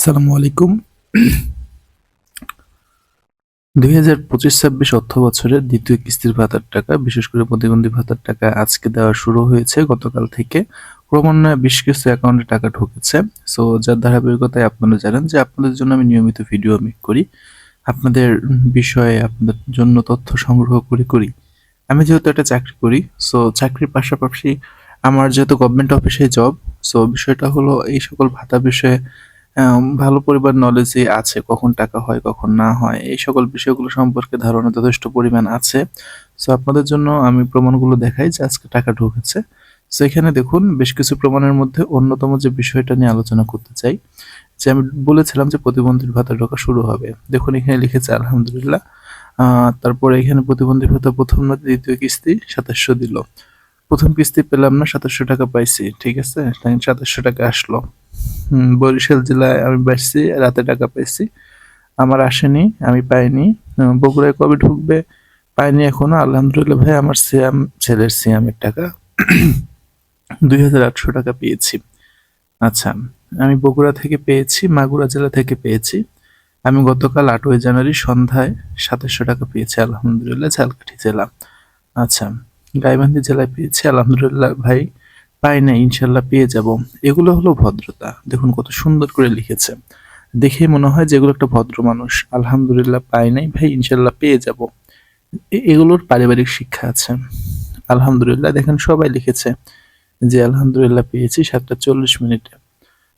আসসালামু আলাইকুম। 2025-26 অর্থ বছরের দ্বিতীয় কিস্তির ভাতার টাকা, বিশেষ করে প্রতিবন্ধী ভাতার টাকা আজকে দেওয়া শুরু হয়েছে। গতকাল থেকে ক্রমান্বয়ে বেশ কিছু অ্যাকাউন্টে টাকা ঢুকেছে। সো যার ধারাবাহিকতায় আপনারা জানেন যে আপনাদের জন্য আমি নিয়মিত ভিডিও মেক করি, আপনাদের বিষয়ে আপনাদের জন্য তথ্য সংগ্রহ করি। আমি যেহেতু একটা চাকরি করি, সো চাকরির পাশাপাশি আমার যেহেতু গভর্নমেন্ট অফিসে জব, সো বিষয়টা হলো এই সকল ভাতা বিষয়ে ভালো পরিমাণ নলেজই আছে। কখন টাকা হয়, কখন না হয়, এই সকল বিষয়গুলো সম্পর্কে ধারণা যথেষ্ট পরিমাণ আছে। সো আপনাদের জন্য আমি প্রমাণগুলো দেখাই যে আজকে টাকা ঢুকেছে। সো এখানে দেখুন বেশ কিছু প্রমাণের মধ্যে অন্যতম যে বিষয়টা নিয়ে আলোচনা করতে চাই, যে আমি বলেছিলাম যে প্রতিবন্ধী ভাতা ঢোকা শুরু হবে। দেখুন এখানে লিখেছে আলহামদুলিল্লাহ। তারপরে এখানে প্রতিবন্ধী ভাতা প্রথম না দ্বিতীয় কিস্তি ২৭০০ দিল। প্রথম কিস্তি পেলাম না, ২৭০০ টাকা পাইছি, ঠিক আছে, ২৭০০ টাকা আসলো। বরিশাল জেলায় আমি বাসছি, রাতে টাকা পাইছি, আমার আসেনি, আমি পাইনি। বগুড়ায় কবে ঢুকবে পাইনি এখনো। আলহামদুলিল্লাহ ভাই, আমার সিয়াম ছেলের সিয়ামের টাকা ২৮০০ টাকা পেয়েছি। আচ্ছা, আমি বগুড়া থেকে পেয়েছি, মাগুরা জেলা থেকে পেয়েছি। আমি গতকাল ৮ই জানুয়ারি সন্ধ্যায় ২৭০০ টাকা পেয়েছি আলহামদুলিল্লাহ, ঝালকাঠি জেলা। আচ্ছা, গাইবান্ধী জেলায় পেয়েছি আলহামদুলিল্লাহ ভাই, পাই না, ইনশাল্লাহ পেয়ে যাব। এগুলো হলো ভদ্রতা। দেখুন কত সুন্দর করে লিখেছে, দেখেই মনে হয় যেগুলো একটা ভদ্র মানুষ। আলহামদুলিল্লাহ পাই নাই ভাই, ইনশাল্লাহ পেয়ে যাব। এগুলোর পারিবারিক শিক্ষা আছে। আলহামদুলিল্লাহ দেখেন সবাই লিখেছে যে আলহামদুলিল্লাহ পেয়েছি ৭টা ৪০ মিনিটে।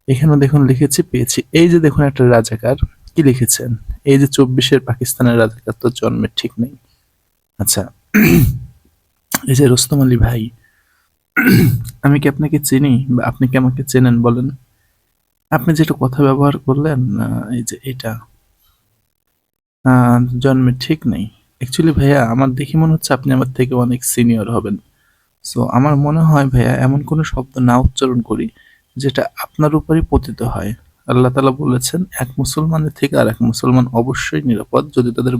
এখানেও দেখুন লিখেছি পেয়েছি। এই যে দেখুন একটা রাজাকার কি লিখেছেন, এই যে ২৪-এর পাকিস্তানের রাজাকার তো জন্মের ঠিক নেই। আচ্ছা, এই যে রোস্তম আলী ভাই, আমি কি আপনাকে চিনি বা আপনি কি আমাকে চেনেন বলেন? আপনি যেটা কথা ব্যবহার করলেন, এই যে এটা জন্মের ঠিক নেই। অ্যাকচুয়ালি ভাইয়া আমার দেখে মনে হচ্ছে আপনি আমার থেকে অনেক সিনিয়র হবেন। সো আমার মনে হয় ভাইয়া এমন কোনো শব্দ না উচ্চারণ করি যেটা আপনার উপরই পতিত হয়। আল্লাহ তাআলা বলেছেন এক মুসলমানের থেকে আর এক মুসলমান অবশ্যই নিরাপদ, যদি তাদের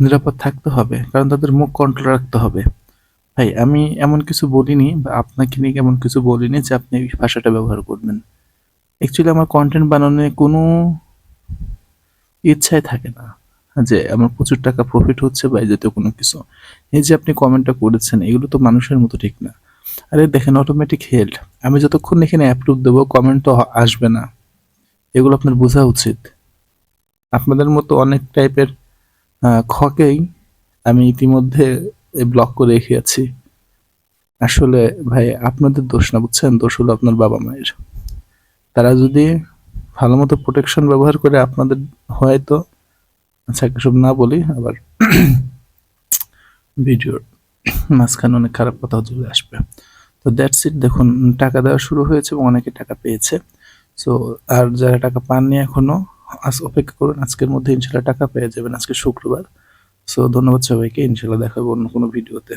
নিরাপদ থাকতে হবে, কারণ তাদের মুখ কন্ট্রোল রাখতে হবে। ভাই আমি এমন কিছু বলিনি বা আপনাকে নিয়ে এমন কিছু বলিনি যে আপনি এই ভাষাটা ব্যবহার করবেন। অ্যাকচুয়ালি আমার কন্টেন্ট বানানোর কোনো ইচ্ছাই থাকে না যে আমার প্রচুর টাকা প্রফিট হচ্ছে বা এই জাতীয় কোনো কিছু। এই যে আপনি কমেন্টটা করেছেন, এগুলো তো মানুষের মতো ঠিক না। আরে দেখেন অটোমেটিক হেল্ড, আমি যতক্ষণ এখানে অ্যাপ্রুভ দেবো কমেন্ট তো আসবে না। এগুলো আপনার বোঝা উচিত। আপনাদের মতো অনেক টাইপের খকেই আমি ইতিমধ্যে ব্লক করে রেখেছি। আসলে ভাই আপনাদের দোষ না, বুঝছেন, দোষ হলো আপনার বাবা মায়ের। তারা যদি ভালো মতো প্রোটেকশন ব্যবহার করে আপনাদের হয়তো, আচ্ছা এসব না বলি আবার ভিডিওর মাঝখানে অনেক খারাপ কথা চলে আসবে। তো দ্যাটস ইট। দেখুন টাকা দেওয়া শুরু হয়েছে এবং অনেকে টাকা পেয়েছে। সো আর যারা টাকা পাননি এখনো, আজ অপেক্ষা করুন, আজকের মধ্যে ইনশাল্লাহ টাকা পেয়ে যাবেন। আজকে শুক্রবার। সো ধন্যবাদ সবাইকে, ইনশাল্লাহ দেখা হবে অন্য কোনো ভিডিওতে।